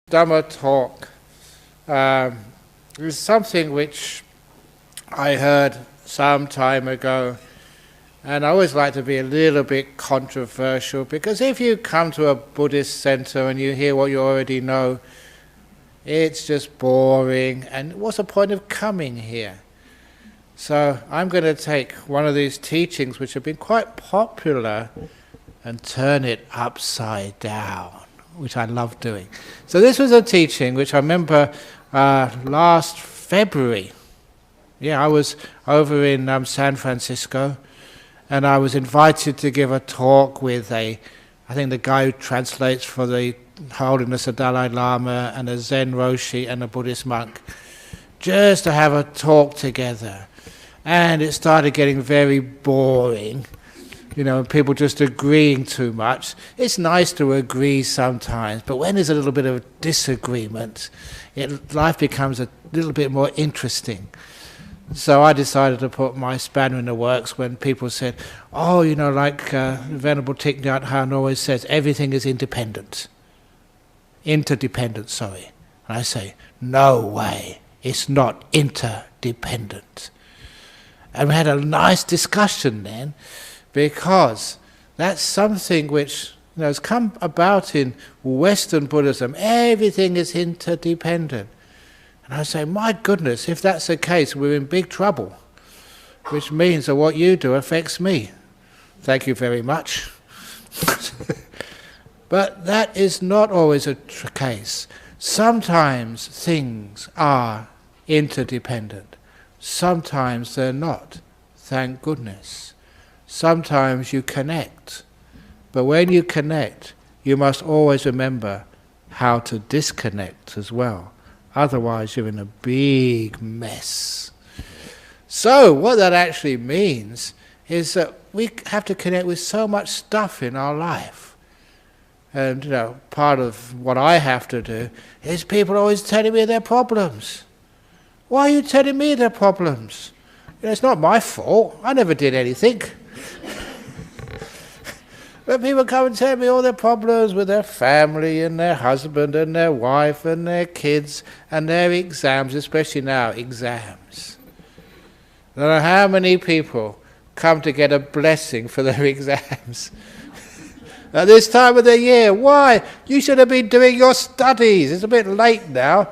Dhamma talk is something which I heard some time ago, and I always like to be a little bit controversial, because if you come to a Buddhist center and you hear what you already know, it's just boring, and what's the point of coming here? So I'm going to take one of these teachings which have been quite popular and turn it upside down, which I love doing. So this was a teaching which I remember last February. Yeah, I was over in San Francisco, and I was invited to give a talk with I think the guy who translates for the Holiness of Dalai Lama and a Zen Roshi and a Buddhist monk, just to have a talk together. And it started getting very boring, people just agreeing too much. It's nice to agree sometimes, but when there's a little bit of disagreement, life becomes a little bit more interesting. So I decided to put my spanner in the works when people said, Venerable Thich Nhat Hanh always says, everything is interdependent. And I say, no way, it's not interdependent. And we had a nice discussion then, because that's something which has come about in Western Buddhism. Everything is interdependent. And I say, my goodness, if that's the case, we're in big trouble, which means that what you do affects me. Thank you very much. But that is not always a case. Sometimes things are interdependent. Sometimes they're not, thank goodness. Sometimes you connect. But when you connect, you must always remember how to disconnect as well. Otherwise you're in a big mess. So what that actually means is that we have to connect with so much stuff in our life. And part of what I have to do is people always telling me their problems. Why are you telling me their problems? It's not my fault. I never did anything. But people come and tell me all their problems with their family and their husband and their wife and their kids and their exams, especially now, exams. I don't know how many people come to get a blessing for their exams. At this time of the year, why? You should have been doing your studies. It's a bit late now.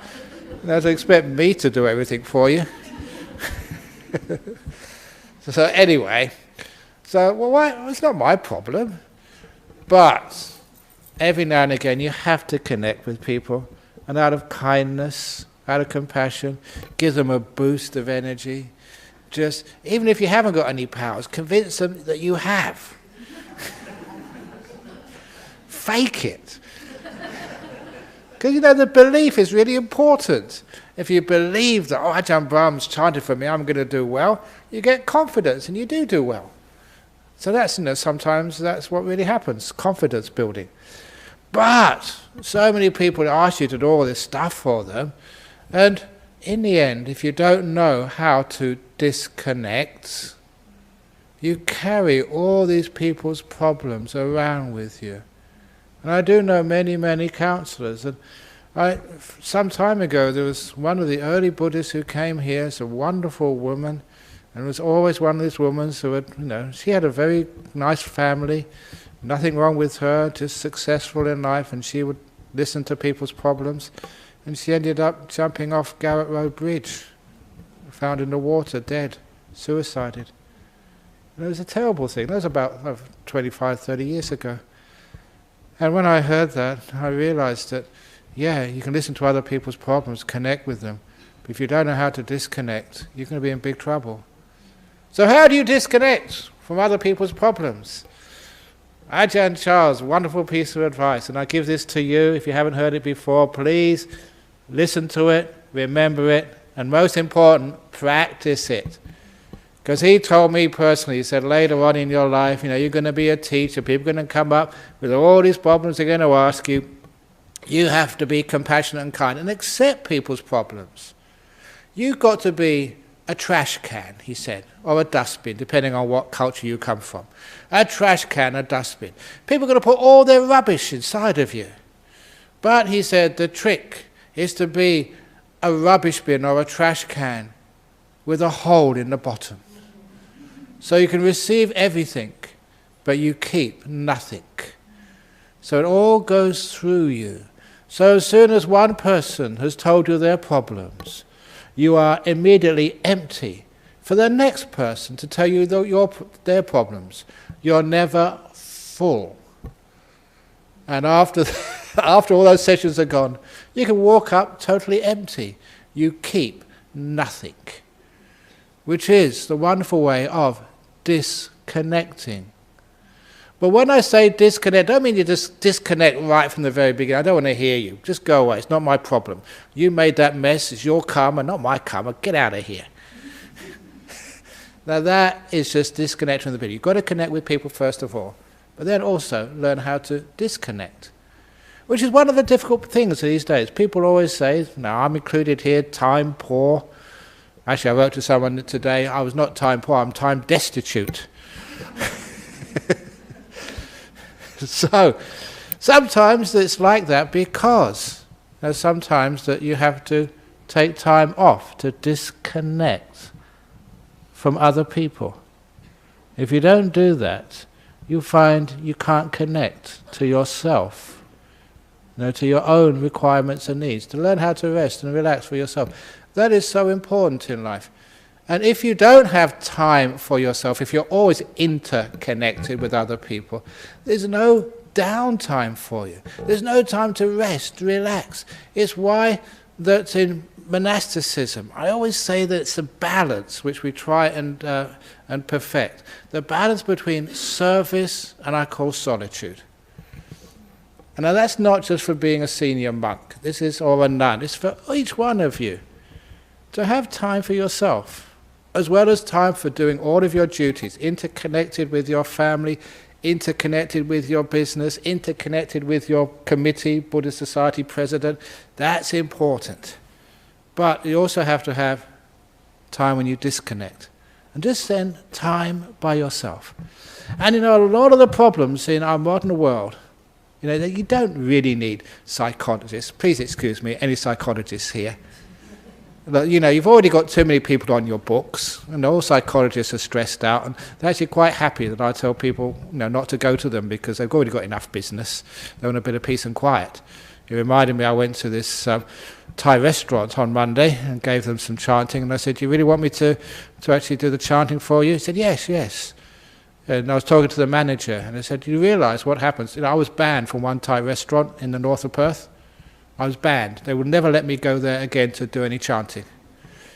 You don't expect me to do everything for you. So anyway, why? It's not my problem. But every now and again you have to connect with people, and out of kindness, out of compassion, give them a boost of energy. Just, even if you haven't got any powers, convince them that you have. Fake it. Because the belief is really important. If you believe that, Ajahn Brahm's chanted for me, I'm going to do well, you get confidence and you do well. So that's, sometimes that's what really happens, confidence building. But so many people ask you to do all this stuff for them, and in the end, if you don't know how to disconnect, you carry all these people's problems around with you. And I do know many, many counselors. And some time ago, there was one of the early Buddhists who came here. It's a wonderful woman, and was always one of these women who had, she had a very nice family, nothing wrong with her, just successful in life, and she would listen to people's problems. And she ended up jumping off Garrett Road Bridge, found in the water, dead, suicided. And it was a terrible thing. That was about 25, 30 years ago. And when I heard that, I realized that, you can listen to other people's problems, connect with them. But if you don't know how to disconnect, you're going to be in big trouble. So how do you disconnect from other people's problems? Ajahn Chah's wonderful piece of advice, and I give this to you. If you haven't heard it before, please listen to it, remember it, and most important, practice it. Because he told me personally, he said, later on in your life, you're going to be a teacher, people are going to come up with all these problems they're going to ask you. You have to be compassionate and kind and accept people's problems. You've got to be a trash can, he said, or a dustbin, depending on what culture you come from. A trash can, a dustbin. People are going to put all their rubbish inside of you. But he said the trick is to be a rubbish bin or a trash can with a hole in the bottom. So you can receive everything, but you keep nothing. So it all goes through you. So as soon as one person has told you their problems, you are immediately empty for the next person to tell you their problems. You're never full. And after all those sessions are gone, you can walk up totally empty. You keep nothing, which is the wonderful way of disconnecting. But when I say disconnect, I don't mean you just disconnect right from the very beginning. I don't want to hear you. Just go away. It's not my problem. You made that mess. It's your karma, not my karma. Get out of here. Now that is just disconnect from the beginning. You've got to connect with people first of all, but then also learn how to disconnect, which is one of the difficult things these days. People always say, now I'm included here, time poor. Actually, I wrote to someone today, I was not time poor, I'm time destitute. So, sometimes it's like that because sometimes that you have to take time off to disconnect from other people. If you don't do that, you find you can't connect to yourself, to your own requirements and needs, to learn how to rest and relax for yourself. That is so important in life. And if you don't have time for yourself, if you're always interconnected with other people, there's no downtime for you. There's no time to rest, relax. It's why that in monasticism, I always say that it's a balance which we try and perfect. The balance between service and I call solitude. And now that's not just for being a senior monk, this is or a nun, it's for each one of you to have time for yourself, as well as time for doing all of your duties, interconnected with your family, interconnected with your business, interconnected with your committee, Buddhist Society president. That's important. But you also have to have time when you disconnect. And just spend time by yourself. And a lot of the problems in our modern world, that you don't really need psychologists. Please excuse me, any psychologists here. You've already got too many people on your books, and all psychologists are stressed out, and they're actually quite happy that I tell people not to go to them because they've already got enough business. They want a bit of peace and quiet. It reminded me, I went to this Thai restaurant on Monday and gave them some chanting, and I said, do you really want me to actually do the chanting for you? He said, yes. And I was talking to the manager, and I said, do you realise what happens? I was banned from one Thai restaurant in the north of Perth. I was banned. They would never let me go there again to do any chanting.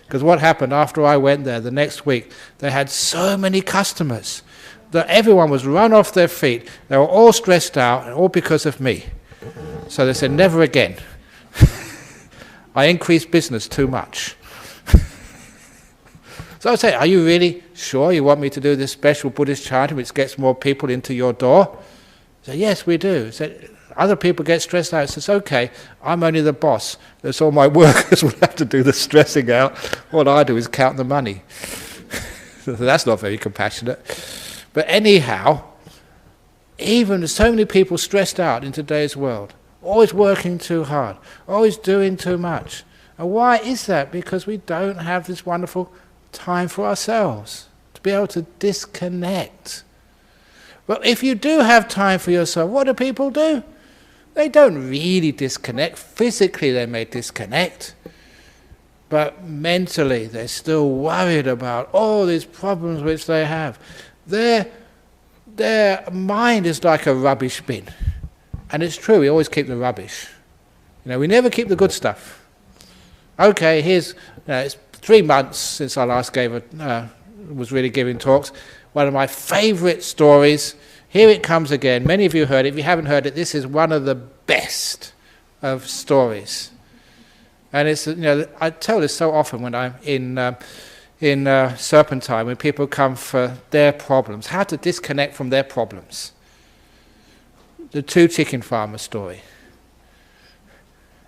Because what happened after I went there the next week, they had so many customers that everyone was run off their feet. They were all stressed out, and all because of me. So they said, never again. I increased business too much. So I said, are you really sure you want me to do this special Buddhist chanting which gets more people into your door? I said, yes, we do. I said, other people get stressed out. I said, okay, I'm only the boss. That's all my workers will have to do the stressing out. All I do is count the money. That's not very compassionate. But anyhow, even so many people stressed out in today's world, always working too hard, always doing too much. And why is that? Because we don't have this wonderful time for ourselves, to be able to disconnect. But if you do have time for yourself, what do people do? They don't really disconnect. Physically they may disconnect, but mentally they're still worried about all these problems which they have. Their mind is like a rubbish bin. And it's true, we always keep the rubbish. We never keep the good stuff. Okay, it's 3 months since I last was really giving talks. One of my favourite stories. Here it comes again. Many of you heard it. If you haven't heard it, this is one of the best of stories. And it's I tell this so often when I'm in Serpentine, when people come for their problems, how to disconnect from their problems. The 2 chicken farmer story.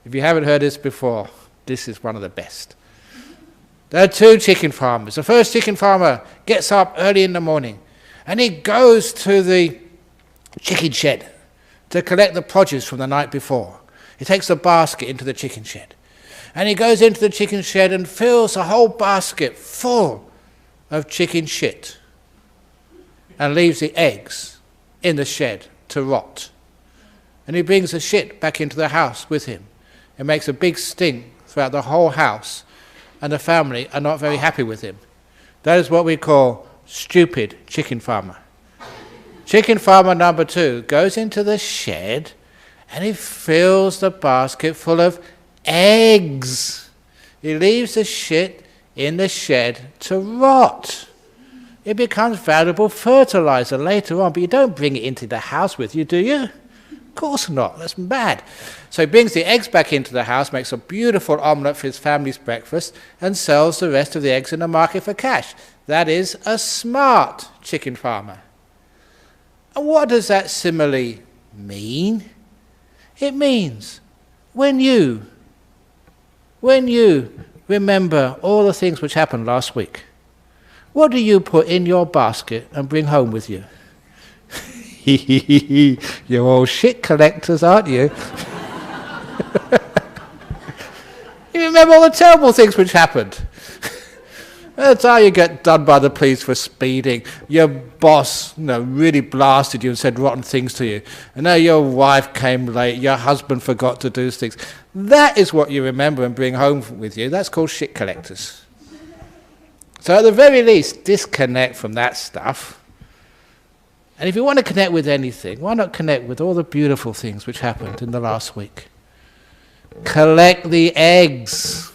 If you haven't heard this before, this is one of the best. There are 2 chicken farmers. The first chicken farmer gets up early in the morning and he goes to the chicken shed to collect the produce from the night before. He takes a basket into the chicken shed. And he goes into the chicken shed and fills the whole basket full of chicken shit. And leaves the eggs in the shed to rot. And he brings the shit back into the house with him. It makes a big stink throughout the whole house. And the family are not very happy with him. That is what we call stupid chicken farmer. Chicken farmer number 2 goes into the shed and he fills the basket full of eggs. He leaves the shit in the shed to rot. It becomes valuable fertilizer later on, but you don't bring it into the house with you, do you? Of course not, that's bad. So he brings the eggs back into the house, makes a beautiful omelette for his family's breakfast, and sells the rest of the eggs in the market for cash. That is a smart chicken farmer. And what does that simile mean? It means when you remember all the things which happened last week, what do you put in your basket and bring home with you? You're all shit collectors, aren't you? You remember all the terrible things which happened. That's how you get done by the police for speeding. Your boss, really blasted you and said rotten things to you. And now your wife came late, your husband forgot to do things. That is what you remember and bring home with you. That's called shit collectors. So at the very least, disconnect from that stuff. And if you want to connect with anything, why not connect with all the beautiful things which happened in the last week? Collect the eggs.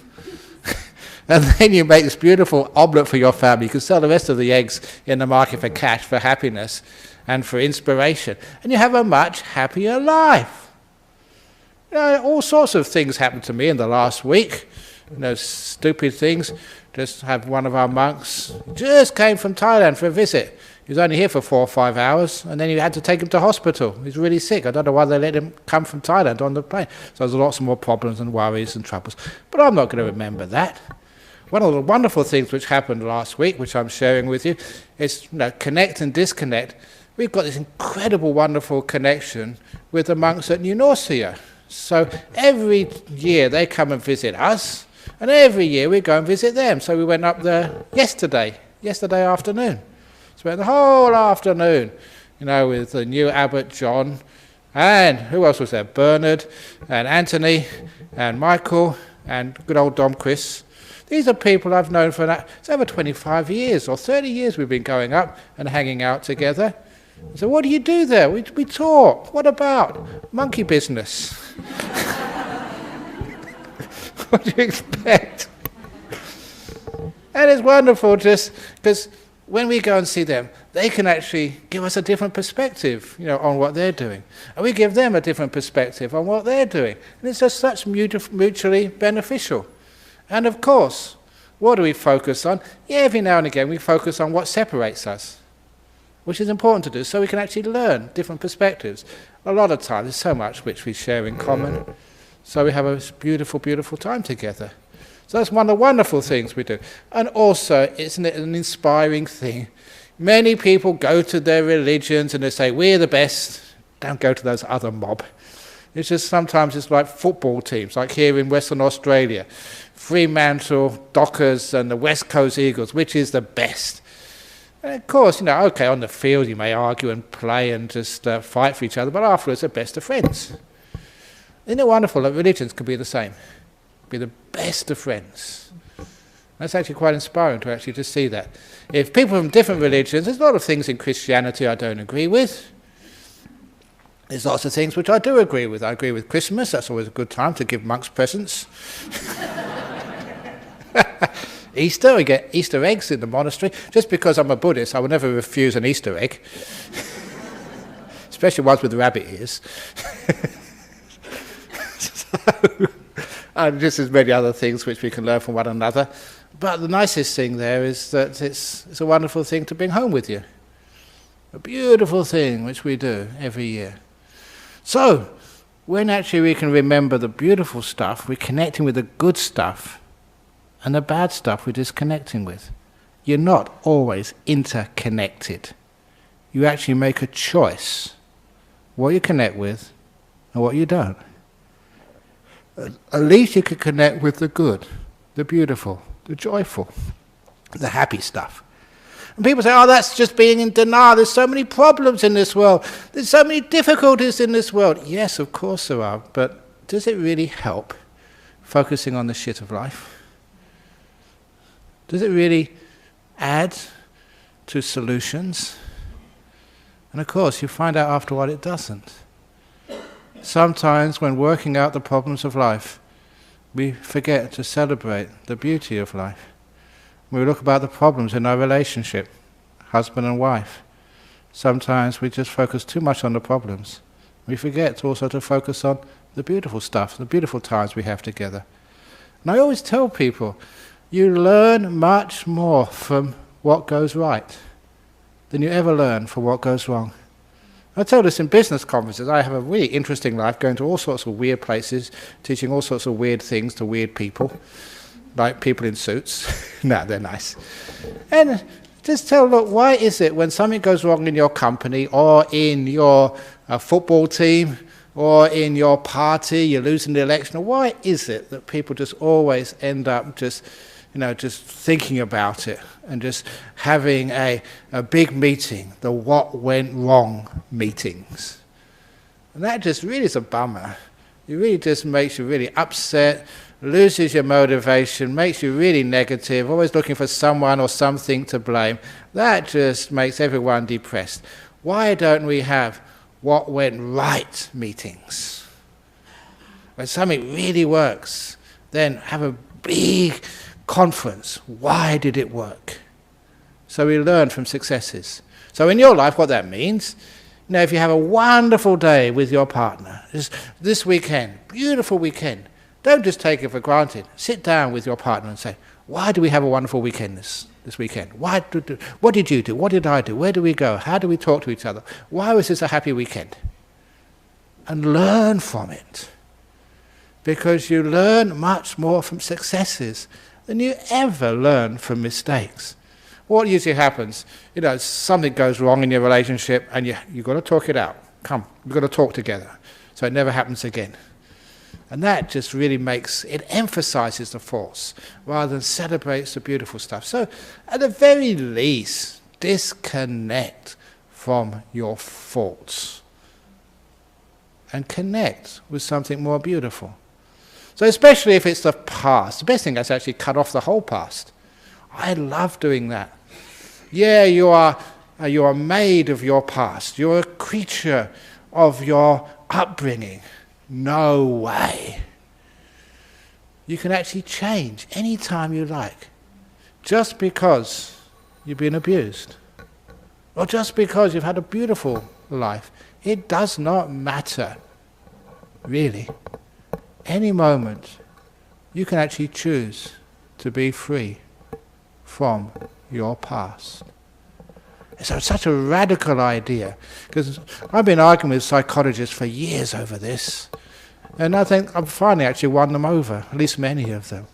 And then you make this beautiful omelette for your family. You can sell the rest of the eggs in the market for cash, for happiness, and for inspiration. And you have a much happier life. All sorts of things happened to me in the last week. Stupid things. Just have one of our monks, just came from Thailand for a visit. He was only here for 4 or 5 hours, and then you had to take him to hospital. He's really sick. I don't know why they let him come from Thailand on the plane. So there's lots more problems and worries and troubles. But I'm not going to remember that. One of the wonderful things which happened last week, which I'm sharing with you, is connect and disconnect. We've got this incredible, wonderful connection with the monks at New Norcia. So every year they come and visit us, and every year we go and visit them. So we went up there yesterday afternoon. Spent the whole afternoon, with the new abbot John, and who else was there? Bernard, and Anthony, and Michael, and good old Dom Chris. These are people I've known for it's over 25 years or 30 years we've been going up and hanging out together. So what do you do there? We talk. What about? Monkey business. What do you expect? And it's wonderful just because when we go and see them, they can actually give us a different perspective, on what they're doing. And we give them a different perspective on what they're doing. And it's just such mutually beneficial. And of course, what do we focus on? Every now and again we focus on what separates us, which is important to do, so we can actually learn different perspectives. A lot of times, there's so much which we share in common, so we have a beautiful, beautiful time together. So that's one of the wonderful things we do. And also, isn't it an inspiring thing? Many people go to their religions and they say, we're the best. Don't go to those other mob. It's just sometimes it's like football teams, like here in Western Australia. Fremantle, Dockers and the West Coast Eagles, which is the best? And of course, okay, on the field you may argue and play and just fight for each other, but afterwards they're best of friends. Isn't it wonderful that religions can be the same? Be the best of friends. That's actually quite inspiring to actually just see that. If people from different religions, there's a lot of things in Christianity I don't agree with. There's lots of things which I do agree with. I agree with Christmas. That's always a good time to give monks presents. Easter, we get Easter eggs in the monastery. Just because I'm a Buddhist, I will never refuse an Easter egg. Especially ones with rabbit ears. And just as many other things which we can learn from one another. But the nicest thing there is that it's a wonderful thing to bring home with you. A beautiful thing which we do every year. So, when actually we can remember the beautiful stuff, we're connecting with the good stuff, and the bad stuff we're disconnecting with. You're not always interconnected. You actually make a choice what you connect with and what you don't. at least you can connect with the good, the beautiful, the joyful, the happy stuff. And people say, oh, that's just being in denial. There's so many problems in this world. There's so many difficulties in this world. Yes, of course there are, but does it really help focusing on the shit of life? Does it really add to solutions? And of course, you find out after what it doesn't. Sometimes when working out the problems of life, we forget to celebrate the beauty of life. We look about the problems in our relationship, husband and wife. Sometimes we just focus too much on the problems. We forget also to focus on the beautiful stuff, the beautiful times we have together. And I always tell people, you learn much more from what goes right than you ever learn from what goes wrong. I tell this in business conferences. I have a really interesting life, going to all sorts of weird places, teaching all sorts of weird things to weird people, like people in suits. No, they're nice. And just tell, look, why is it when something goes wrong in your company or in your football team or in your party, you're losing the election, why is it that people just always end up just thinking about it and just having a big meeting, the what went wrong meetings? And that just really is a bummer. It really just makes you really upset, loses your motivation, makes you really negative, always looking for someone or something to blame. That just makes everyone depressed. Why don't we have what went right meetings? When something really works, then have a big conference. Why did it work? So we learn from successes. So in your life, what that means, if you have a wonderful day with your partner, this weekend, beautiful weekend, don't just take it for granted. Sit down with your partner and say, why do we have a wonderful weekend this weekend? What did you do? What did I do? Where do we go? How do we talk to each other? Why was this a happy weekend? And learn from it. Because you learn much more from successes than you ever learn from mistakes. What usually happens, something goes wrong in your relationship and you've got to talk it out. Come, we've got to talk together so it never happens again. And that just really it emphasizes the faults rather than celebrates the beautiful stuff. So at the very least, disconnect from your faults and connect with something more beautiful. So especially if it's the past, the best thing is actually cut off the whole past. I love doing that. Yeah, you are made of your past. You're a creature of your upbringing. No way. You can actually change any time you like. Just because you've been abused. Or just because you've had a beautiful life. It does not matter. Really. Any moment, you can actually choose to be free from your past. It's such a radical idea, because I've been arguing with psychologists for years over this, and I think I've finally actually won them over, at least many of them.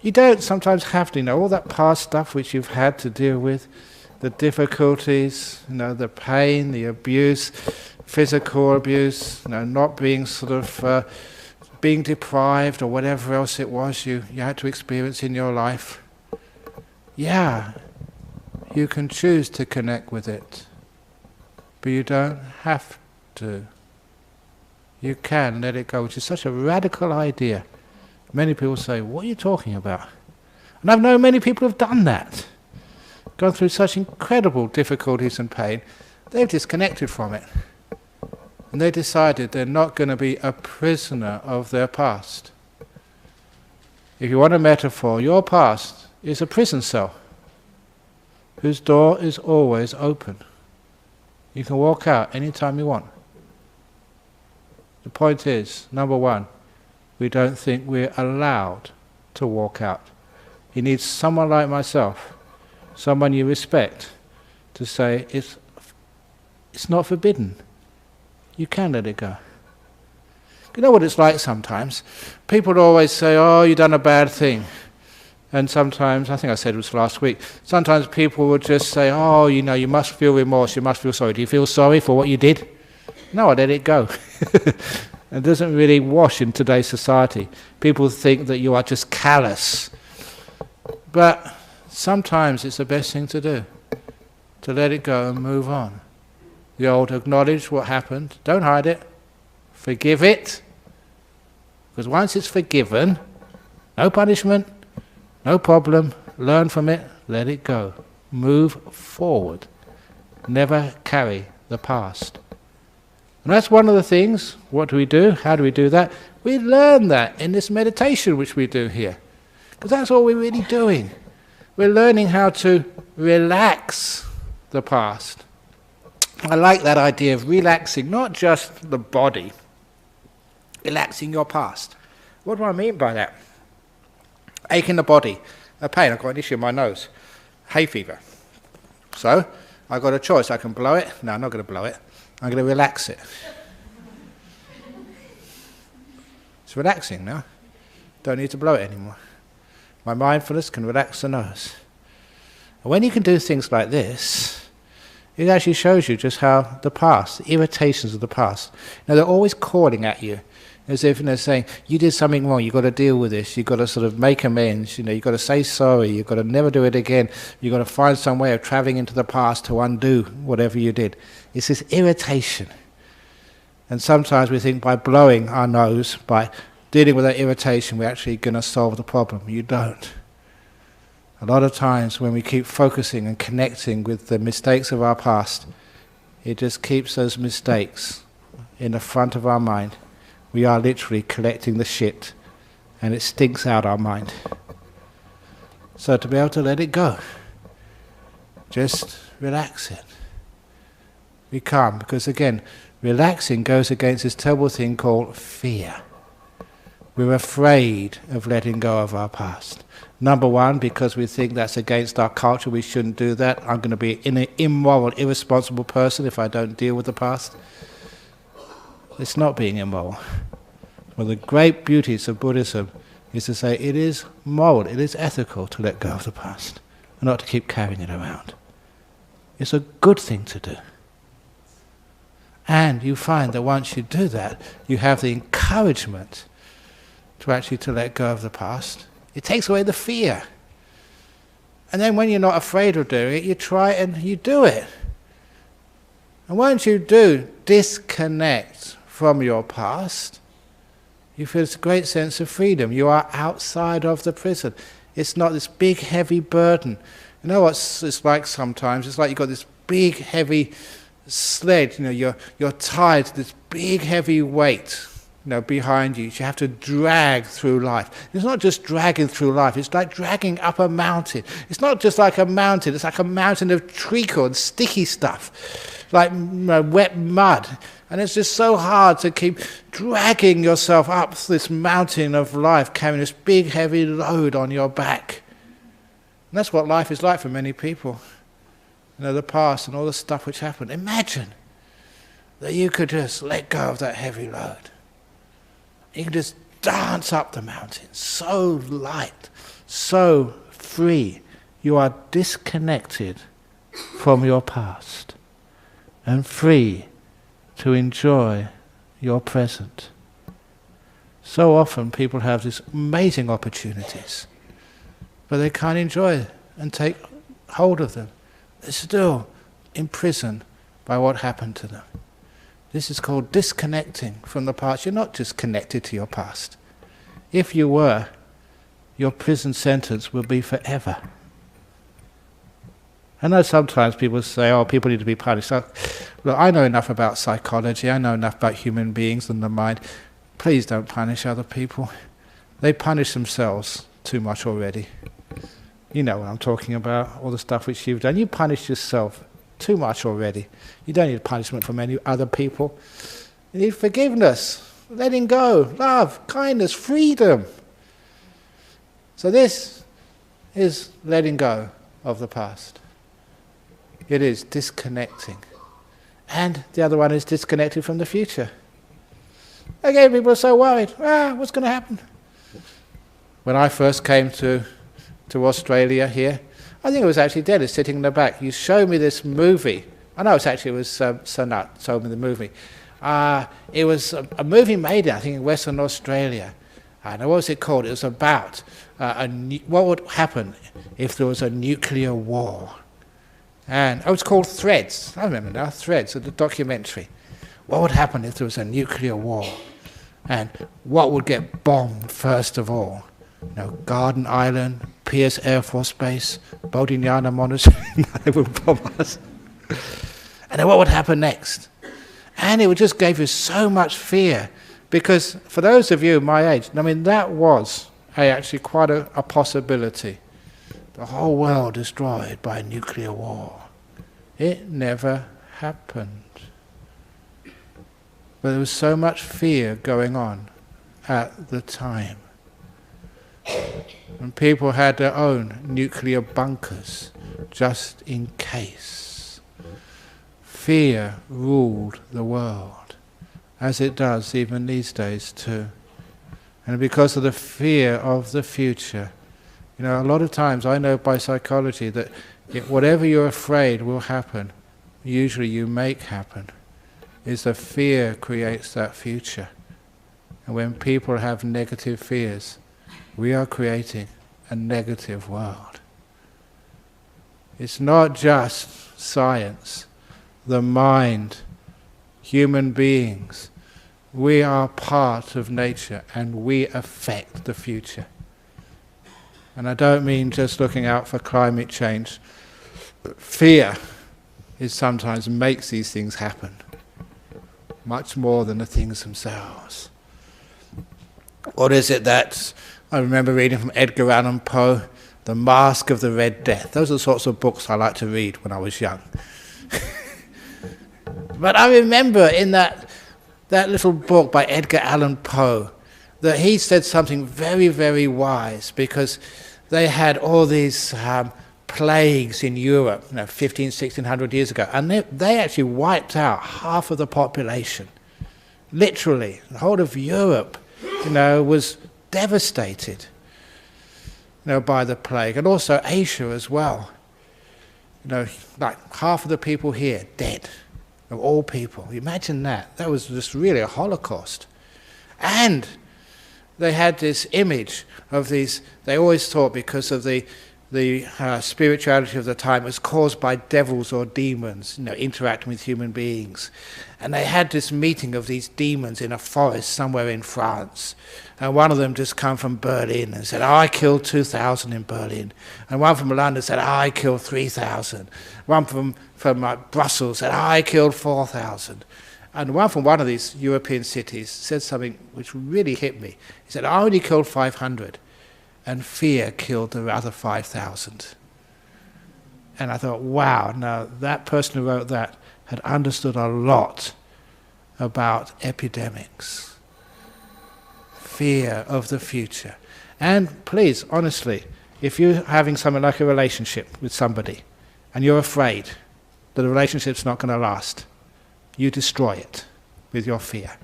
You don't sometimes have to, all that past stuff which you've had to deal with, the difficulties, the pain, the abuse, physical abuse, not being being deprived or whatever else it was you had to experience in your life. Yeah, you can choose to connect with it, but you don't have to. You can let it go, which is such a radical idea. Many people say, what are you talking about? And I've known many people who've done that, gone through such incredible difficulties and pain, they've disconnected from it. And they decided they're not going to be a prisoner of their past. If you want a metaphor, your past is a prison cell whose door is always open. You can walk out anytime you want. The point is, number one, we don't think we're allowed to walk out. You need someone like myself, someone you respect, to say it's not forbidden. You can let it go. You know what it's like sometimes? People always say, oh, you've done a bad thing. And sometimes, I think I said it was last week, sometimes people would just say, oh, you must feel remorse, you must feel sorry. Do you feel sorry for what you did? No, I let it go. and it doesn't really wash in today's society. People think that you are just callous. But sometimes it's the best thing to do, to let it go and move on. The old acknowledge what happened, don't hide it, forgive it, because once it's forgiven, no punishment, no problem, learn from it, let it go, move forward, never carry the past. And that's one of the things. What do? How do we do that? We learn that in this meditation which we do here, because that's all we're really doing. We're learning how to relax the past. I like that idea of relaxing, not just the body, relaxing your past. What do I mean by that? Ache in the body, a pain, I've got an issue in my nose, hay fever. So, I've got a choice, I can blow it. No, I'm not going to blow it. I'm going to relax it. It's relaxing now. Don't need to blow it anymore. My mindfulness can relax the nose. And when you can do things like this, it actually shows you just how the past, the irritations of the past, they're always calling at you, as if they're saying, you did something wrong, you've got to deal with this, you've got to sort of make amends, you've got to say sorry, you've got to never do it again, you've got to find some way of travelling into the past to undo whatever you did. It's this irritation. And sometimes we think by blowing our nose, by dealing with that irritation, we're actually going to solve the problem. You don't. A lot of times when we keep focusing and connecting with the mistakes of our past, it just keeps those mistakes in the front of our mind. We are literally collecting the shit, and it stinks out our mind. So to be able to let it go, just relax it. Be calm, because again, relaxing goes against this terrible thing called fear. We're afraid of letting go of our past. Number one, because we think that's against our culture, we shouldn't do that. I'm going to be an immoral, irresponsible person if I don't deal with the past. It's not being immoral. One of the great beauties of Buddhism is to say it is moral, it is ethical to let go of the past, and not to keep carrying it around. It's a good thing to do. And you find that once you do that, you have the encouragement to actually to let go of the past. It takes away the fear. And then when you're not afraid of doing it, you try and you do it. And once you do disconnect from your past, you feel this great sense of freedom. You are outside of the prison. It's not this big heavy burden. You know what it's like sometimes? It's like you've got this big heavy sled, you're tied to this big heavy weight, behind you. You have to drag through life. It's not just dragging through life, it's like dragging up a mountain. It's not just like a mountain, it's like a mountain of treacle and sticky stuff, like wet mud. And it's just so hard to keep dragging yourself up this mountain of life, carrying this big heavy load on your back. And that's what life is like for many people. The past and all the stuff which happened. Imagine that you could just let go of that heavy load. You can just dance up the mountain, so light, so free. You are disconnected from your past and free to enjoy your present. So often people have these amazing opportunities, but they can't enjoy and take hold of them. They're still imprisoned by what happened to them. This is called disconnecting from the past. You're not just connected to your past. If you were, your prison sentence would be forever. I know sometimes people say, people need to be punished. Look, I know enough about psychology, I know enough about human beings and the mind. Please don't punish other people. They punish themselves too much already. You know what I'm talking about, all the stuff which you've done. You punish yourself too much already. You don't need punishment from any other people. You need forgiveness, letting go, love, kindness, freedom. So this is letting go of the past. It is disconnecting. And the other one is disconnected from the future. Again, people are so worried. What's going to happen? When I first came to Australia here, I think it was actually Dennis sitting in the back. You showed me this movie. I know it was Sanat showed me the movie It was a movie made, I think, in Western Australia. And what was it called? It was about what would happen if there was a nuclear war. And it was called Threads. I remember now, Threads, the documentary. What would happen if there was a nuclear war? And what would get bombed first of all? Garden Island, Pierce Air Force Base, Bodhinyana Monastery, they would bomb us. And then what would happen next? And it just gave you so much fear, because for those of you my age, that was actually quite a possibility. The whole world destroyed by a nuclear war. It never happened. But there was so much fear going on at the time. And people had their own nuclear bunkers, just in case. Fear ruled the world, as it does even these days too. And because of the fear of the future, a lot of times I know by psychology that whatever you're afraid will happen, usually you make happen. Is the fear creates that future. And when people have negative fears, we are creating a negative world. It's not just science, the mind, human beings. We are part of nature and we affect the future. And I don't mean just looking out for climate change. Fear sometimes makes these things happen, much more than the things themselves. What is it that I remember reading from Edgar Allan Poe, The Mask of the Red Death? Those are the sorts of books I liked to read when I was young. But I remember in that little book by Edgar Allan Poe that he said something very, very wise, because they had all these plagues in Europe, 1600 years ago, and they actually wiped out half of the population. Literally, the whole of Europe, was devastated, by the plague, and also Asia as well. Like half of the people here dead, of all people. Imagine that. That was just really a Holocaust. And they had this image of these. They always thought, because of the spirituality of the time, was caused by devils or demons, interacting with human beings. And they had this meeting of these demons in a forest somewhere in France. And one of them just come from Berlin and said, I killed 2,000 in Berlin. And one from London said, I killed 3,000. One from Brussels said, I killed 4,000. And one from one of these European cities said something which really hit me. He said, I only killed 500. And fear killed the other 5,000. And I thought, wow, now that person who wrote that had understood a lot about epidemics. Fear of the future. And please, honestly, if you're having something like a relationship with somebody and you're afraid that the relationship's not going to last, you destroy it with your fear.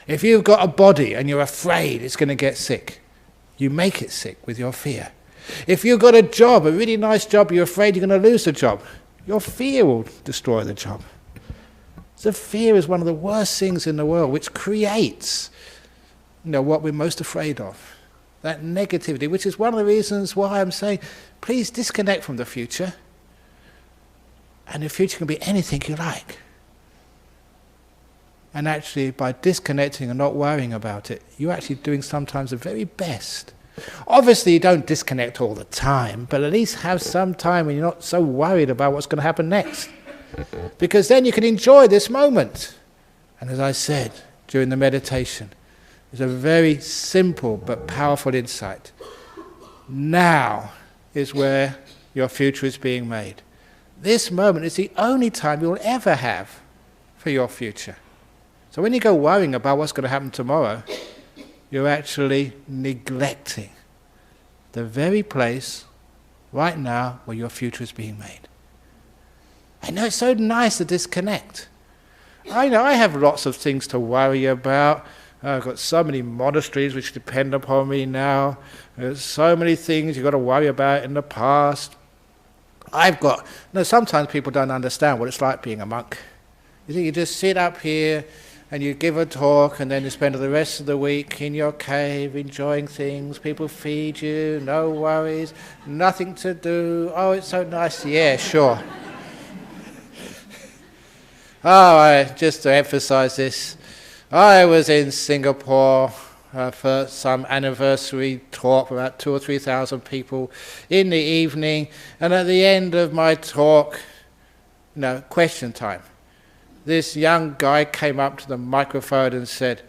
If you've got a body and you're afraid it's going to get sick, you make it sick with your fear. If you've got a job, a really nice job, you're afraid you're going to lose the job, your fear will destroy the job. So fear is one of the worst things in the world, which creates what we're most afraid of. That negativity, which is one of the reasons why I'm saying, please disconnect from the future. And the future can be anything you like. And actually, by disconnecting and not worrying about it, you're actually doing sometimes the very best. Obviously, you don't disconnect all the time, but at least have some time when you're not so worried about what's going to happen next. Because then you can enjoy this moment. And as I said during the meditation, it's a very simple but powerful insight. Now is where your future is being made. This moment is the only time you'll ever have for your future. So when you go worrying about what's going to happen tomorrow, you're actually neglecting the very place right now where your future is being made. I know it's so nice to disconnect. I know I have lots of things to worry about. I've got so many monasteries which depend upon me now. There's so many things you've got to worry about in the past. Sometimes people don't understand what it's like being a monk. You think you just sit up here and you give a talk and then you spend the rest of the week in your cave enjoying things, people feed you, no worries, nothing to do, oh it's so nice, yeah, sure. Just to emphasize this, I was in Singapore for some anniversary talk for about 2,000 or 3,000 people in the evening, and at the end of my talk, question time. This young guy came up to the microphone and said,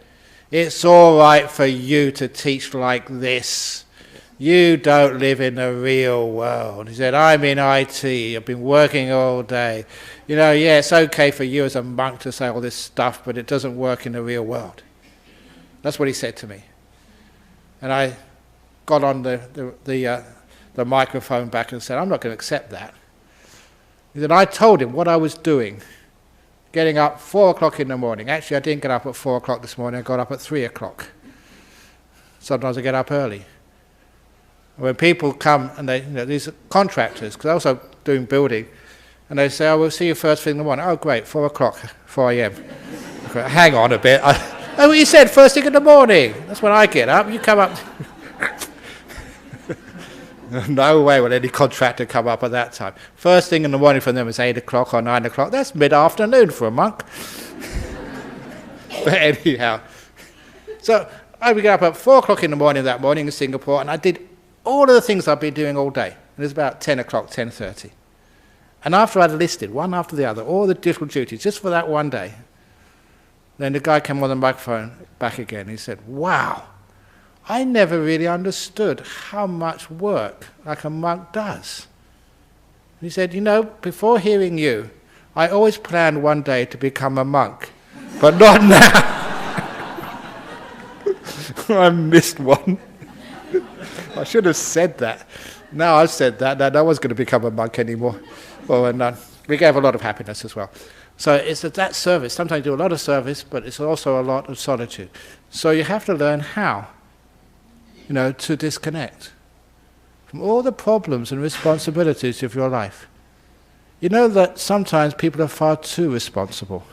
"It's all right for you to teach like this. You don't live in the real world." He said, "I'm in IT, I've been working all day. Yeah, it's okay for you as a monk to say all this stuff, but it doesn't work in the real world." That's what he said to me. And I got on the microphone back and said, "I'm not going to accept that." He said, "I told him what I was doing. Getting up 4 o'clock in the morning. Actually, I didn't get up at 4 o'clock this morning, I got up at 3 o'clock. Sometimes I get up early. When people come, and these are contractors, because I'm also doing building, and they say, "Oh, we'll see you first thing in the morning." "Oh, great, 4 o'clock, 4 a.m. Hang on a bit. Oh, you said first thing in the morning. That's when I get up. You come up. No way will any contractor come up at that time. First thing in the morning for them is 8 o'clock or 9 o'clock. That's mid-afternoon for a monk. But anyhow, so I would get up at 4 o'clock in the morning that morning in Singapore, and I did all of the things I've been doing all day. It was about 10 o'clock, 10:30. And after I'd listed, one after the other, all the different duties, just for that one day, then the guy came on the microphone back again. He said, "Wow, I never really understood how much work like a monk does." He said, "Before hearing you, I always planned one day to become a monk, but not now." I missed one. I should have said that. Now I've said that, no one's going to become a monk anymore. Well, and we gave a lot of happiness as well. So it's that service. Sometimes you do a lot of service, but it's also a lot of solitude. So you have to learn how, to disconnect from all the problems and responsibilities of your life. You know that sometimes people are far too responsible.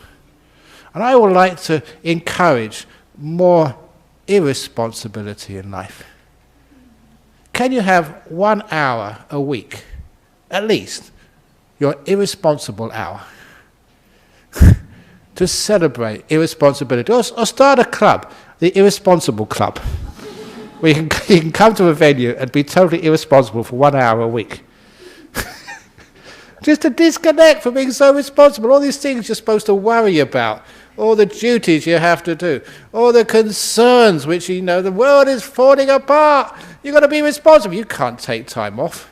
And I would like to encourage more irresponsibility in life. Can you have 1 hour a week, at least, your irresponsible hour, to celebrate irresponsibility? Or start a club, the Irresponsible Club, where you can come to a venue and be totally irresponsible for 1 hour a week. Just to disconnect from being so responsible. All these things you're supposed to worry about, all the duties you have to do, all the concerns which the world is falling apart. You've got to be responsible. You can't take time off.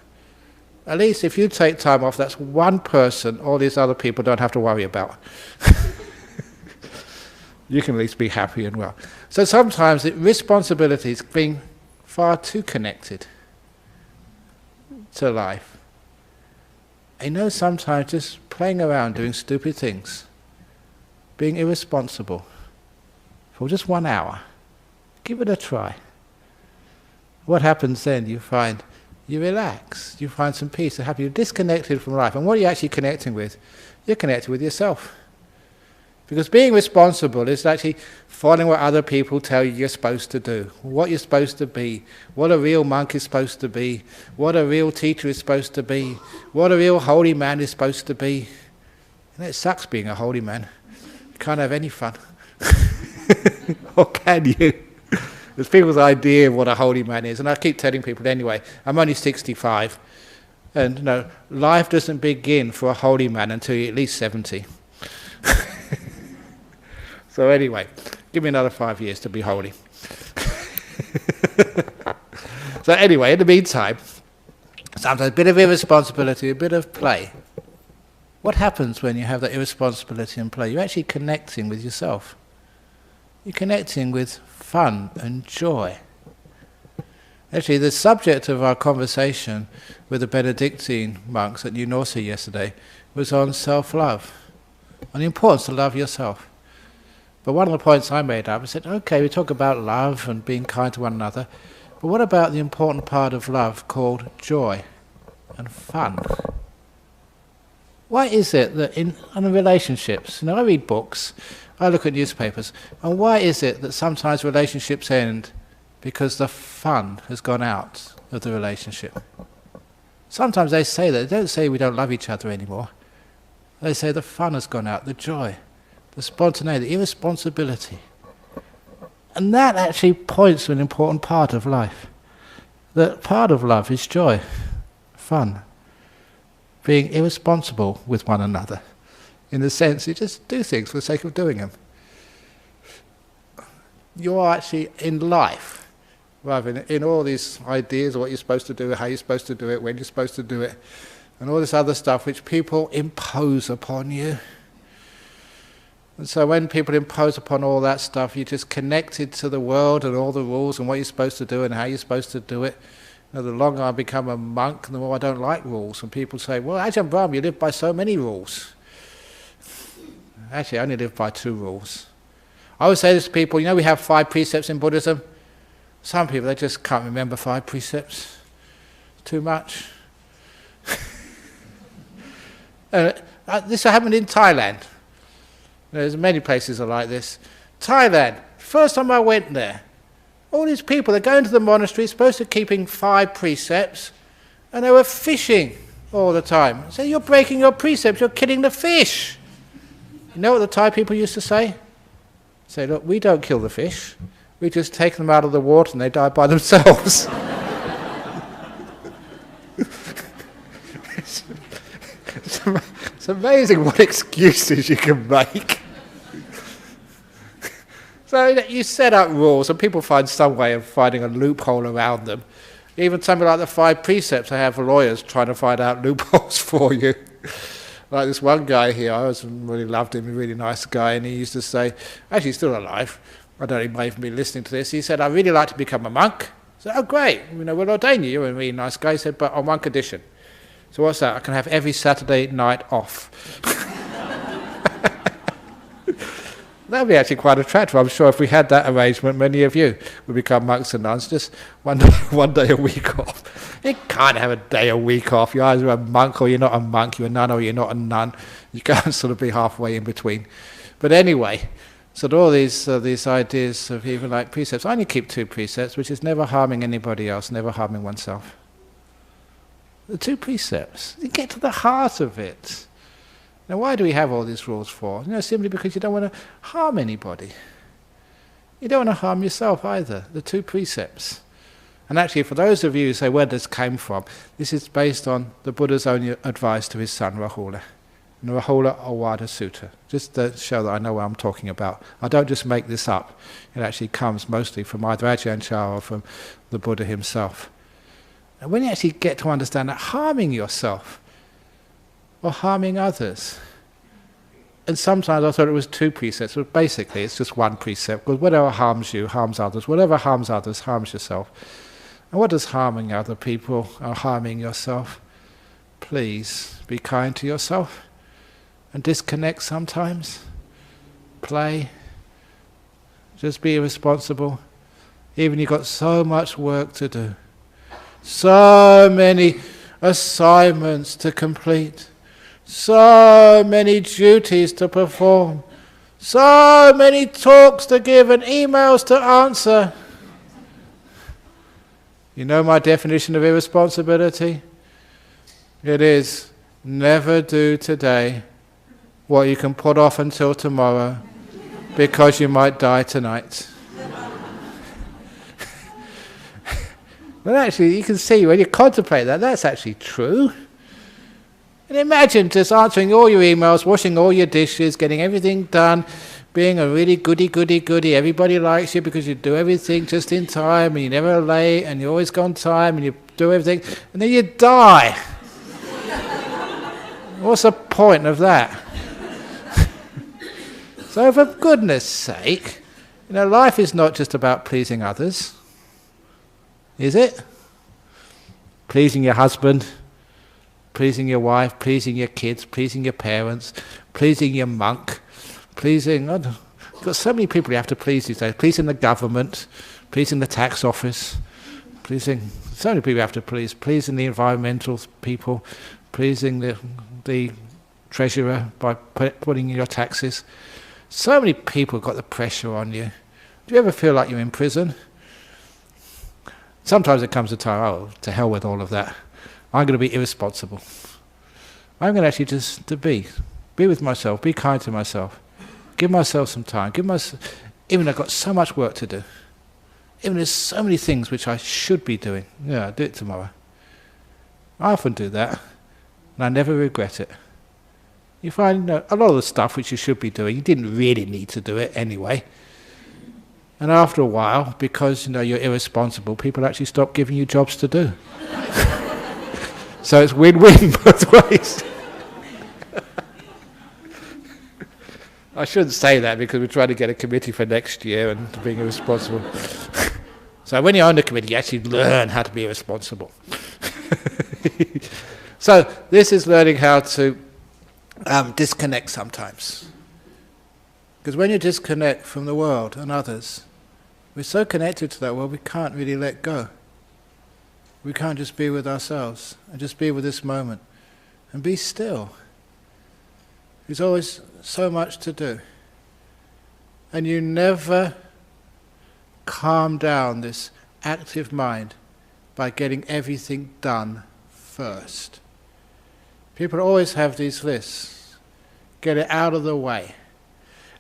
At least if you take time off, that's one person all these other people don't have to worry about. You can at least be happy and well. So sometimes the responsibility is being far too connected to life. Sometimes just playing around doing stupid things, being irresponsible for just 1 hour. Give it a try. What happens then? You find you relax, you find some peace and happy, you're disconnected from life. And what are you actually connecting with? You're connected with yourself. Because being responsible is actually following what other people tell you you're supposed to do, what you're supposed to be, what a real monk is supposed to be, what a real teacher is supposed to be, what a real holy man is supposed to be. It sucks being a holy man. You can't have any fun. Or can you? It's people's idea of what a holy man is. And I keep telling people anyway, I'm only 65. And life doesn't begin for a holy man until you're at least 70. So anyway, give me another 5 years to be holy. So anyway, in the meantime, sometimes a bit of irresponsibility, a bit of play. What happens when you have that irresponsibility and play? You're actually connecting with yourself. You're connecting with fun and joy. Actually, the subject of our conversation with the Benedictine monks at New Norcia yesterday was on self-love, on the importance to love yourself. But one of the points I made up, I said, okay, we talk about love and being kind to one another, but what about the important part of love called joy and fun? Why is it that in relationships, I read books, I look at newspapers, and why is it that sometimes relationships end because the fun has gone out of the relationship? Sometimes they say that. They don't say we don't love each other anymore. They say the fun has gone out, the joy, the spontaneity, the irresponsibility. And that actually points to an important part of life. That part of love is joy, fun, being irresponsible with one another. In the sense, you just do things for the sake of doing them. You're actually in life, rather than in all these ideas of what you're supposed to do, how you're supposed to do it, when you're supposed to do it, and all this other stuff which people impose upon you. And so when people impose upon all that stuff, you're just connected to the world and all the rules and what you're supposed to do and how you're supposed to do it. The longer I become a monk, the more I don't like rules. And people say, well, Ajahn Brahm, you live by so many rules. Actually, I only live by 2 rules. I always say this to people, we have 5 precepts in Buddhism. Some people, they just can't remember 5 precepts. Too much. This happened in Thailand. There's many places are like this. Thailand, first time I went there, all these people, they're going to the monastery, supposed to keeping 5 precepts, and they were fishing all the time. I say, you're breaking your precepts, you're killing the fish. You know what the Thai people used to say? Say, look, we don't kill the fish, we just take them out of the water and they die by themselves. It's amazing what excuses you can make. So you set up rules and people find some way of finding a loophole around them. Even something like the 5 precepts, I have lawyers trying to find out loopholes for you. Like this one guy here, I really loved him, a really nice guy, and he used to say, actually he's still alive, I don't know, he may even be listening to this, he said, I'd really like to become a monk. I said, oh great, we'll ordain you, you're a really nice guy. He said, but on one condition. So what's that? I can have every Saturday night off. That would be actually quite attractive. I'm sure if we had that arrangement, many of you would become monks and nuns, just one day a week off. You can't have a day a week off. You're either a monk or you're not a monk, you're a nun or you're not a nun. You can't sort of be halfway in between. But anyway, so all these ideas of even like precepts, I only keep 2 precepts, which is never harming anybody else, never harming oneself. The 2 precepts, you get to the heart of it. Now why do we have all these rules for? Simply because you don't want to harm anybody. You don't want to harm yourself either, the 2 precepts. And actually for those of you who say where this came from, this is based on the Buddha's own advice to his son Rahula. Rahula Awada Sutta, just to show that I know what I'm talking about. I don't just make this up. It actually comes mostly from either Ajahn or from the Buddha himself. And when you actually get to understand that harming yourself or harming others, and sometimes I thought it was 2 precepts, but basically it's just 1 precept, because whatever harms you harms others, whatever harms others harms yourself. And what does harming other people or harming yourself? Please be kind to yourself and disconnect sometimes. Play. Just be responsible. Even you've got so much work to do. So many assignments to complete. So many duties to perform. So many talks to give and emails to answer. You know my definition of irresponsibility? It is never do today what you can put off until tomorrow because you might die tonight. But actually, you can see when you contemplate that, that's actually true. And imagine just answering all your emails, washing all your dishes, getting everything done, being a really goody. Everybody likes you because you do everything just in time, and you're never late, and you always go on time, and you do everything, and then you die. What's the point of that? So for goodness sake, life is not just about pleasing others. Is it? Pleasing your husband, pleasing your wife, pleasing your kids, pleasing your parents, pleasing your monk, pleasing... You've got so many people you have to please these days. Pleasing the government, pleasing the tax office, pleasing... So many people you have to please. Pleasing the environmental people, pleasing the treasurer by putting in your taxes. So many people got the pressure on you. Do you ever feel like you're in prison? Sometimes it comes a time, oh, to hell with all of that. I'm going to be irresponsible. I'm going to actually just to be with myself, be kind to myself, give myself some time, even though I've got so much work to do, even there's so many things which I should be doing, yeah, I'll do it tomorrow. I often do that, and I never regret it. You find a lot of the stuff which you should be doing, you didn't really need to do it anyway. And after a while, because you're irresponsible, people actually stop giving you jobs to do. So it's win-win both ways. I shouldn't say that because we're trying to get a committee for next year and being irresponsible. So when you're on the committee, you actually learn how to be irresponsible. So this is learning how to disconnect sometimes. Because when you disconnect from the world and others, we're so connected to that world we can't really let go. We can't just be with ourselves and just be with this moment and be still. There's always so much to do. And you never calm down this active mind by getting everything done first. People always have these lists. Get it out of the way.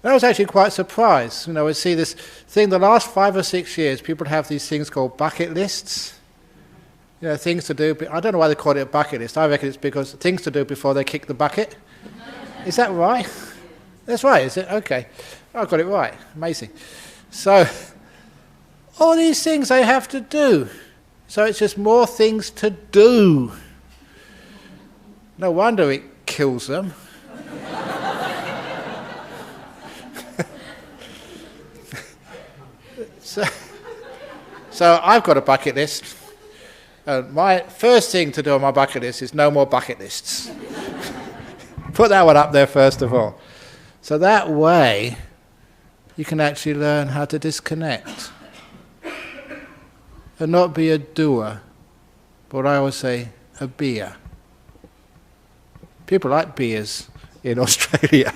And I was actually quite surprised. I see this thing, the last 5 or 6 years, people have these things called bucket lists. Things to do. I don't know why they call it a bucket list. I reckon it's because things to do before they kick the bucket. Is that right? That's right, is it? Okay. I got it right. Amazing. So, all these things they have to do. So it's just more things to do. No wonder it kills them. So I've got a bucket list. My first thing to do on my bucket list is no more bucket lists. Put that one up there first of all. So that way you can actually learn how to disconnect and not be a doer, but I always say a beer. People like beers in Australia.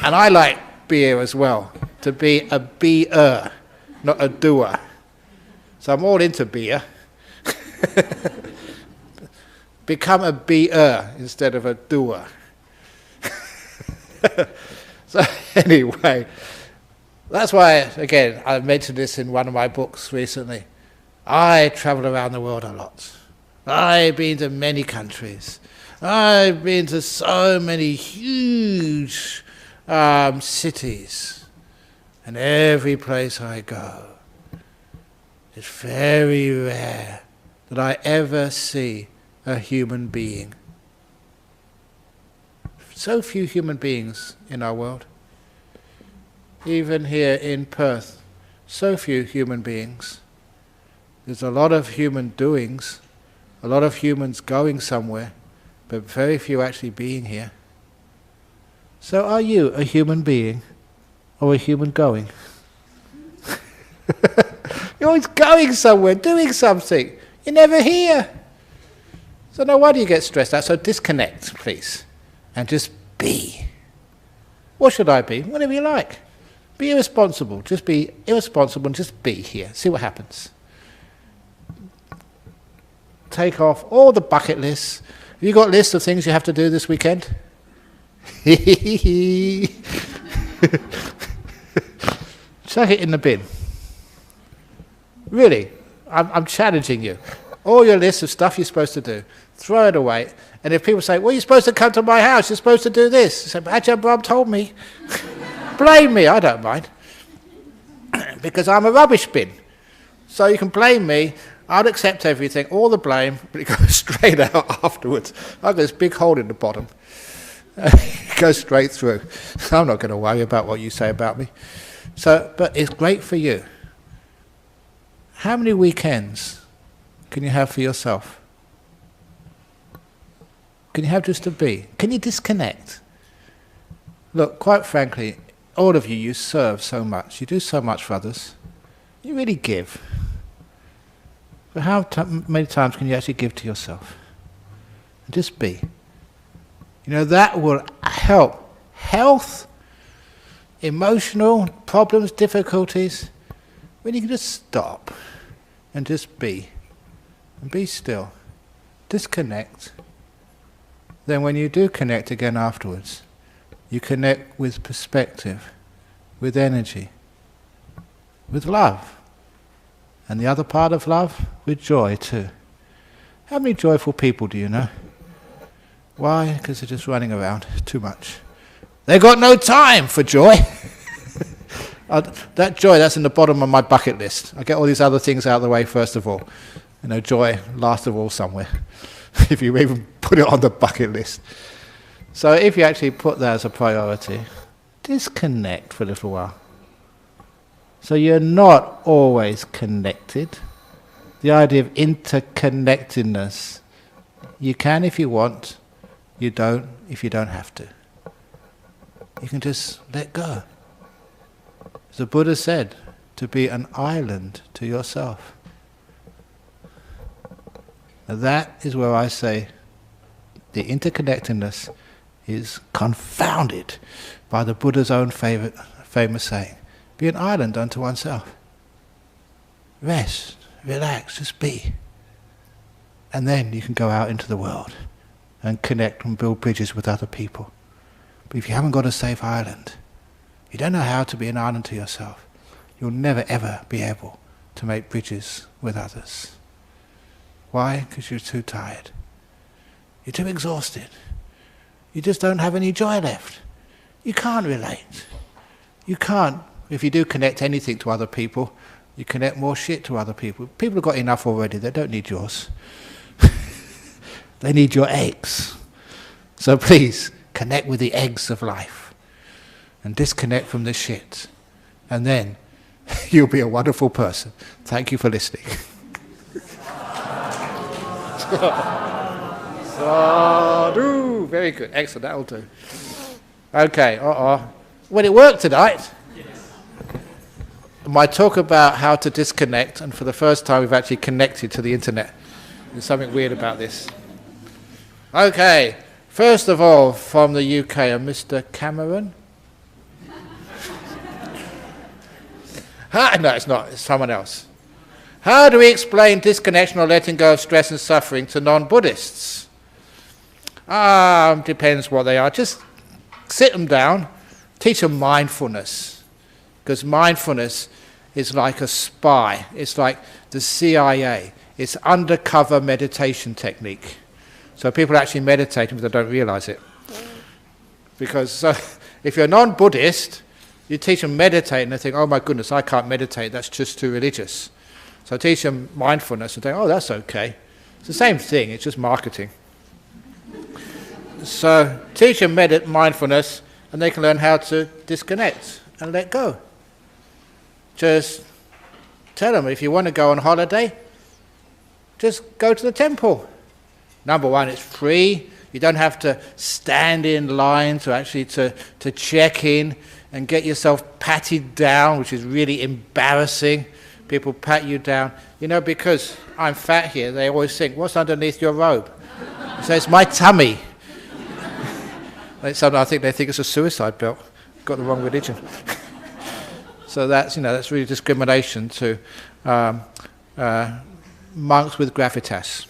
And I like beer as well, to be a beer, not a doer. So I'm all into beer. Become a beer instead of a doer. So anyway, that's why, again, I mentioned this in one of my books recently. I travel around the world a lot. I've been to many countries. I've been to so many huge cities. And every place I go, it's very rare that I ever see a human being. So few human beings in our world. Even here in Perth, so few human beings. There's a lot of human doings, a lot of humans going somewhere, but very few actually being here. So are you a human being or a human going? You're always going somewhere, doing something. You're never here. So no wonder you get stressed out. So disconnect, please, and just be. What should I be? Whatever you like. Be irresponsible. Just be irresponsible and just be here. See what happens. Take off all the bucket lists. Have you got lists of things you have to do this weekend? Chuck it in the bin. Really, I'm challenging you. All your lists of stuff you're supposed to do, throw it away. And if people say, well, you're supposed to come to my house, you're supposed to do this. I say, Ajahn Brahm told me. Blame me, I don't mind. Because I'm a rubbish bin. So you can blame me, I'll accept everything, all the blame, but it goes straight out afterwards. I've got this big hole in the bottom. It goes straight through. I'm not going to worry about what you say about me. So, but it's great for you. How many weekends can you have for yourself? Can you have just to be? Can you disconnect? Look, quite frankly, all of you, you serve so much. You do so much for others. You really give. But how many times can you actually give to yourself? And just be. That will help health, emotional problems, difficulties, when you can just stop and just be, and be still, disconnect. Then when you do connect again afterwards, you connect with perspective, with energy, with love. And the other part of love, with joy too. How many joyful people do you know? Why? Because they're just running around too much. They've got no time for joy. That joy, that's in the bottom of my bucket list. I get all these other things out of the way first of all. Joy last of all somewhere. If you even put it on the bucket list. So if you actually put that as a priority, disconnect for a little while. So you're not always connected. The idea of interconnectedness, you can if you want, you don't if you don't have to. You can just let go. As the Buddha said, to be an island to yourself. Now that is where I say the interconnectedness is confounded by the Buddha's own famous saying. Be an island unto oneself. Rest, relax, just be. And then you can go out into the world and connect and build bridges with other people. But if you haven't got a safe island, you don't know how to be an island to yourself, you'll never ever be able to make bridges with others. Why? Because you're too tired. You're too exhausted. You just don't have any joy left. You can't relate. You can't. If you do connect anything to other people, you connect more shit to other people. People have got enough already. They don't need yours. They need your eggs. So please, connect with the eggs of life. And disconnect from the shit. And then, you'll be a wonderful person. Thank you for listening. Sadhu! Very good. Excellent. That'll do. Okay. Well, it worked tonight. My talk about how to disconnect, and for the first time we've actually connected to the internet. There's something weird about this. Okay. First of all, from the UK, Mr. Cameron. No, it's not. It's someone else. How do we explain disconnection or letting go of stress and suffering to non-Buddhists? Depends what they are. Just sit them down, teach them mindfulness. Because mindfulness is like a spy. It's like the CIA. It's undercover meditation technique. So people are actually meditating, but they don't realize it. Because if you're a non-Buddhist, you teach them meditate and they think, oh my goodness, I can't meditate, that's just too religious. So teach them mindfulness and think, oh, that's okay. It's the same thing, it's just marketing. So teach them mindfulness and they can learn how to disconnect and let go. Just tell them, if you want to go on holiday, just go to the temple. Number one, it's free. You don't have to stand in line to check in and get yourself patted down, which is really embarrassing. People pat you down. Because I'm fat here, they always think, what's underneath your robe? So it's my tummy. Sometimes I think they think it's a suicide belt. Got the wrong religion. So that's really discrimination to monks with gravitas.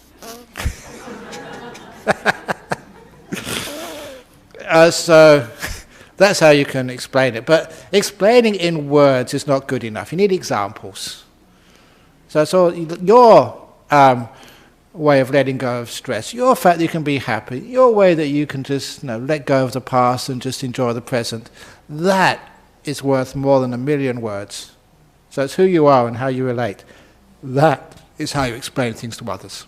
So that's how you can explain it. But explaining in words is not good enough. You need examples. So your way of letting go of stress, your fact that you can be happy, your way that you can just let go of the past and just enjoy the present, that is worth more than 1,000,000 words. So it's who you are and how you relate. That is how you explain things to others.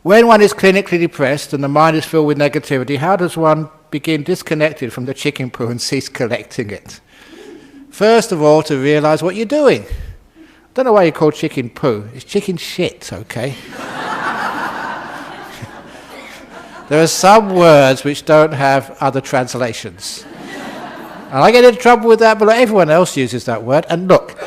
When one is clinically depressed and the mind is filled with negativity, how does one begin disconnected from the chicken poo and cease collecting it? First of all, to realize what you're doing. I don't know why you call chicken poo. It's chicken shit, okay? There are some words which don't have other translations. And I get into trouble with that, but everyone else uses that word. And look,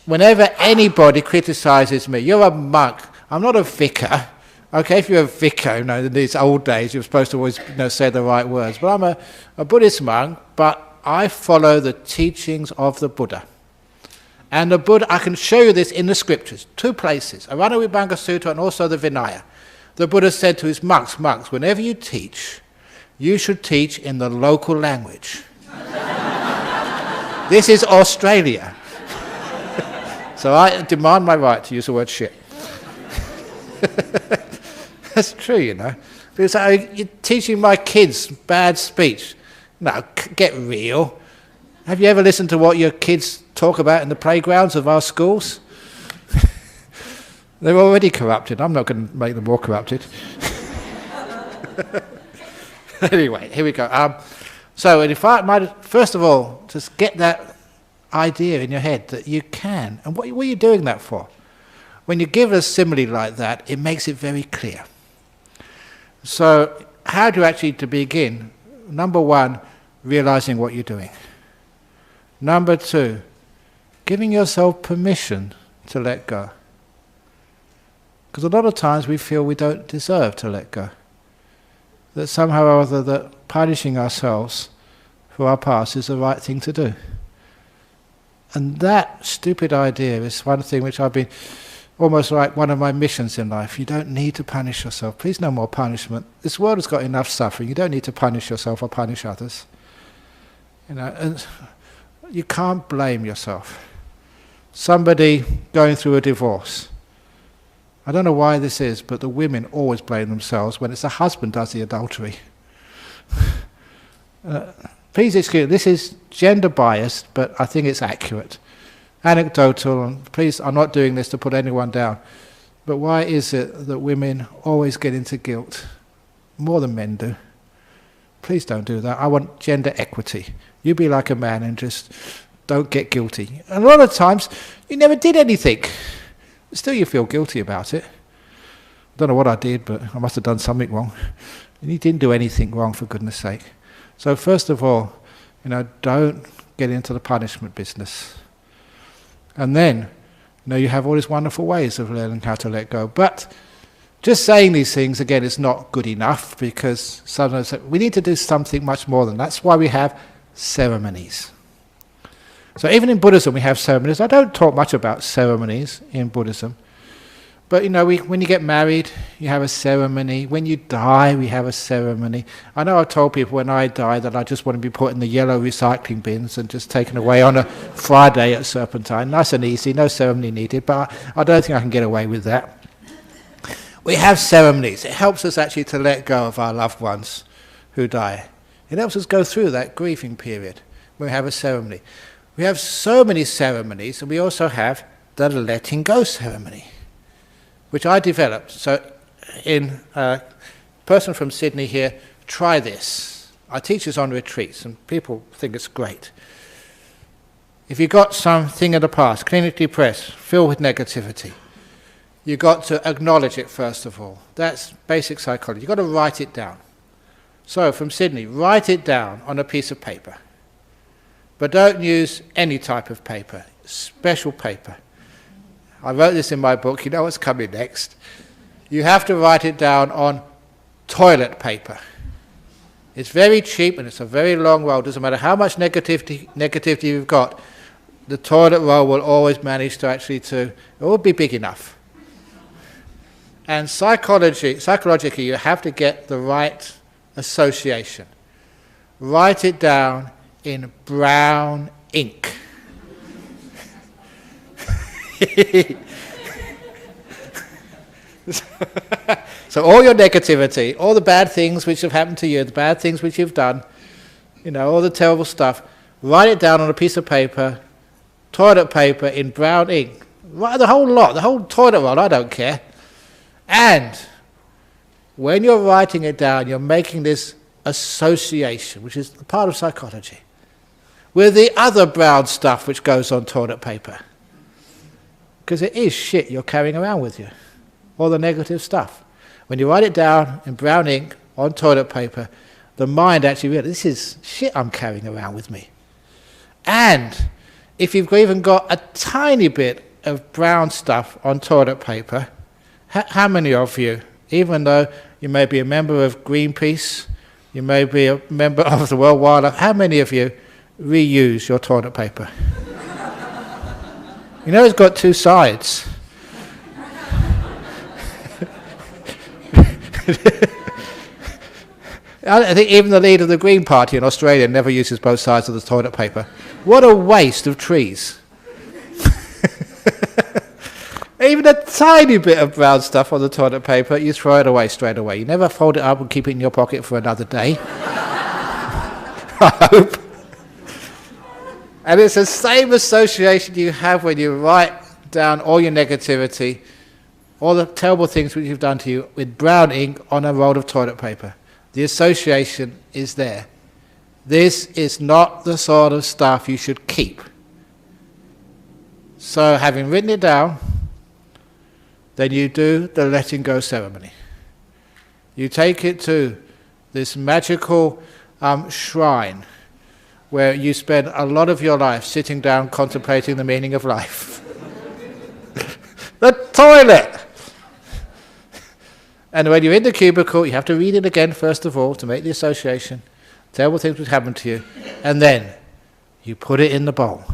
whenever anybody criticizes me, you're a monk, I'm not a vicar, Okay, if you're a vicar, in these old days, you're supposed to always say the right words. But I'm a Buddhist monk, but I follow the teachings of the Buddha. And the Buddha, I can show you this in the scriptures, 2 places, Arana Vibhanga Sutta and also the Vinaya. The Buddha said to his monks, whenever you teach, you should teach in the local language. This is Australia. So I demand my right to use the word shit. That's true, Because you're teaching my kids bad speech. No, get real. Have you ever listened to what your kids talk about in the playgrounds of our schools? They're already corrupted. I'm not going to make them more corrupted. Anyway, here we go. So if I might, first of all, just get that idea in your head that you can. And what are you doing that for? When you give a simile like that, it makes it very clear. So how do you actually to begin? Number 1, realizing what you're doing. Number 2, giving yourself permission to let go. Because a lot of times we feel we don't deserve to let go. That somehow or other that punishing ourselves for our past is the right thing to do. And that stupid idea is one thing which I've been almost like one of my missions in life. You don't need to punish yourself. Please, no more punishment. This world has got enough suffering. You don't need to punish yourself or punish others. And you can't blame yourself. Somebody going through a divorce. I don't know why this is, but the women always blame themselves when it's the husband does the adultery. Please excuse, this is gender biased, but I think it's accurate. Anecdotal, and please, I'm not doing this to put anyone down, but why is it that women always get into guilt more than men do? Please don't do that. I want gender equity. You be like a man and just don't get guilty. And a lot of times, you never did anything. Still you feel guilty about it. I don't know what I did, but I must have done something wrong. And you didn't do anything wrong, for goodness sake. So first of all, don't get into the punishment business. And then, you have all these wonderful ways of learning how to let go. But just saying these things, again, is not good enough, because sometimes we need to do something much more than that. That's why we have ceremonies. So even in Buddhism we have ceremonies. I don't talk much about ceremonies in Buddhism. But when you get married, you have a ceremony. When you die, we have a ceremony. I know I've told people when I die that I just want to be put in the yellow recycling bins and just taken away on a Friday at Serpentine. Nice and easy, no ceremony needed, but I don't think I can get away with that. We have ceremonies. It helps us actually to let go of our loved ones who die. It helps us go through that grieving period when we have a ceremony. We have so many ceremonies, and we also have the letting go ceremony, which I developed. So in a person from Sydney here, try this. I teach this on retreats, and people think it's great. If you've got something in the past, clinically depressed, filled with negativity, you've got to acknowledge it first of all. That's basic psychology. You've got to write it down. So from Sydney, write it down on a piece of paper. But don't use any type of paper, special paper. I wrote this in my book, you know what's coming next. You have to write it down on toilet paper. It's very cheap and it's a very long roll. Doesn't matter how much negativity you've got, the toilet roll will always manage to it will be big enough. And psychologically, you have to get the right association. Write it down in brown ink. So all your negativity, all the bad things which have happened to you, the bad things which you've done, all the terrible stuff, write it down on a piece of paper, toilet paper in brown ink. Write the whole lot, the whole toilet roll, I don't care. And when you're writing it down, you're making this association, which is part of psychology, with the other brown stuff which goes on toilet paper. Because it is shit you're carrying around with you, all the negative stuff. When you write it down in brown ink on toilet paper, the mind actually realizes, this is shit I'm carrying around with me. And if you've even got a tiny bit of brown stuff on toilet paper, how many of you Even though you may be a member of Greenpeace, you may be a member of the World Wildlife. How many of you reuse your toilet paper? You know it's got two sides. I think even the leader of the Green Party in Australia never uses both sides of the toilet paper. What a waste of trees. Even a tiny bit of brown stuff on the toilet paper, you throw it away straight away. You never fold it up and keep it in your pocket for another day. I hope. And it's the same association you have when you write down all your negativity, all the terrible things which you've done to you, with brown ink on a roll of toilet paper. The association is there. This is not the sort of stuff you should keep. So having written it down, then you do the letting go ceremony. You take it to this magical shrine where you spend a lot of your life sitting down contemplating the meaning of life. The toilet! And when you're in the cubicle, you have to read it again first of all to make the association. Terrible things would happen to you. And then you put it in the bowl.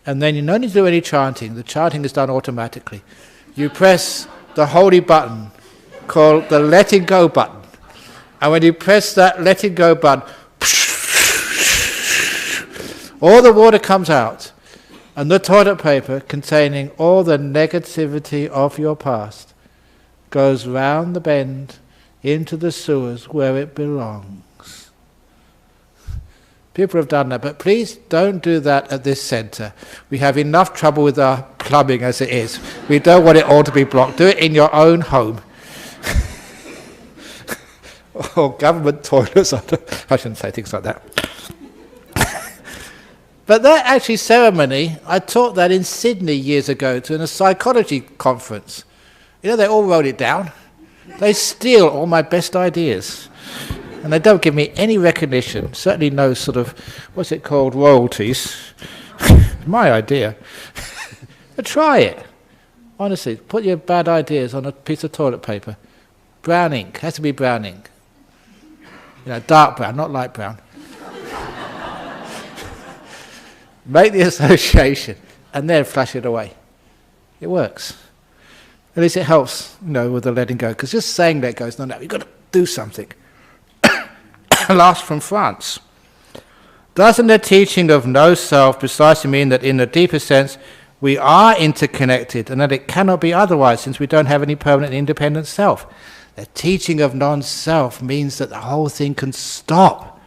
And then you don't need to do any chanting. The chanting is done automatically. You press the holy button called the letting go button. And when you press that letting go button, all the water comes out. And the toilet paper containing all the negativity of your past goes round the bend into the sewers where it belongs. People have done that, but please don't do that at this centre. We have enough trouble with our plumbing as it is. We don't want it all to be blocked. Do it in your own home. Or government toilets. I shouldn't say things like that. But that actually ceremony, I taught that in Sydney years ago to a psychology conference. You know, they all wrote it down. They steal all my best ideas. And they don't give me any recognition, certainly no sort of, what's it called, royalties. My idea. But try it. Honestly, put your bad ideas on a piece of toilet paper. Brown ink, has to be brown ink. You know, dark brown, not light brown. Make the association and then flash it away. It works. At least it helps, you know, with the letting go. Because just saying let go is not enough. You've got to do something. Last from France. Doesn't the teaching of no self precisely mean that in the deeper sense we are interconnected and that it cannot be otherwise since we don't have any permanent independent self? The teaching of non-self means that the whole thing can stop.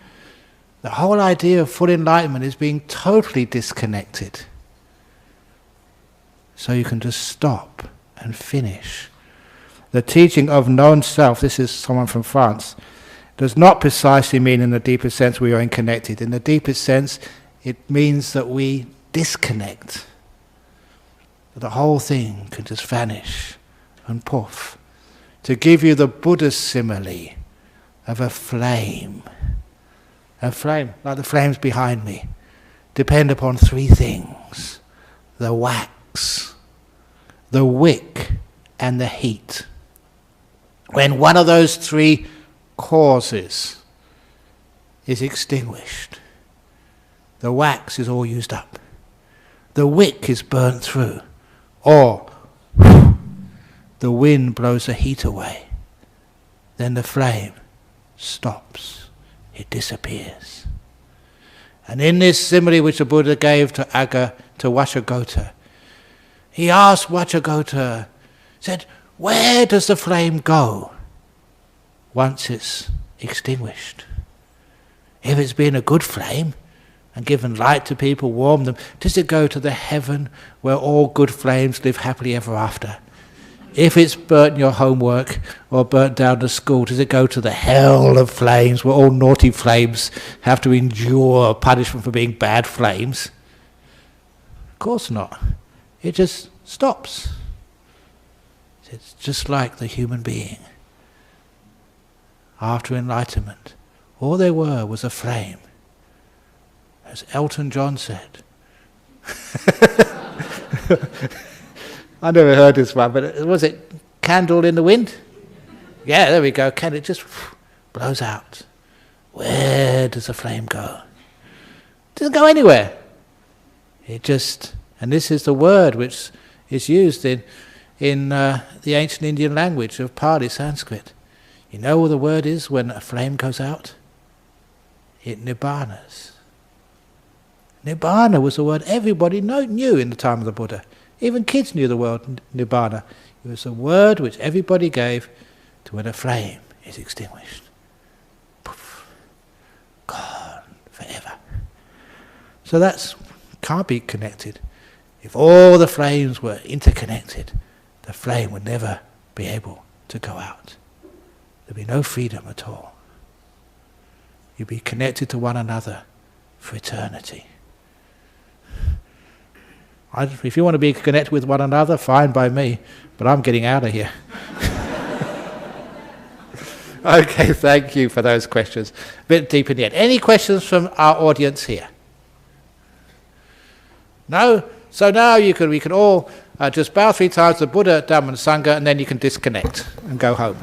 The whole idea of full enlightenment is being totally disconnected. So you can just stop and finish. The teaching of non-self, this is someone from France, does not precisely mean in the deepest sense we are unconnected. In the deepest sense, it means that we disconnect. That the whole thing can just vanish and poof. To give you the Buddhist simile of a flame, like the flames behind me, depend upon three things: the wax, the wick, and the heat. When one of those three causes is extinguished, the wax is all used up, the wick is burnt through, or the wind blows the heat away, then the flame stops, it disappears. And in this simile which the Buddha gave to Vajragota, he asked Vajragota, said, where does the flame go once it's extinguished? If it's been a good flame and given light to people, warmed them, does it go to the heaven where all good flames live happily ever after? If it's burnt your homework or burnt down the school, does it go to the hell of flames where all naughty flames have to endure punishment for being bad flames? Of course not. It just stops. It's just like the human being. After enlightenment, all they were was a flame. As Elton John said. I never heard this one, but was it candle in the wind? Yeah, there we go. Candle just blows out. Where does the flame go? It doesn't go anywhere. It just, and this is the word which is used in the ancient Indian language of Pali Sanskrit. You know what the word is when a flame goes out? It nibbanas. Nibbana was the word everybody knew in the time of the Buddha. Even kids knew the word nibbana. It was a word which everybody gave to when a flame is extinguished. Poof. Gone forever. So that's can't be connected. If all the flames were interconnected, the flame would never be able to go out. There'd be no freedom at all. You'd be connected to one another for eternity. If you want to be connected with one another, fine by me, but I'm getting out of here. Okay, thank you for those questions. A bit deep in the end. Any questions from our audience here? No? So now we can all just bow 3 times to the Buddha, Dhamma and Sangha, and then you can disconnect and go home.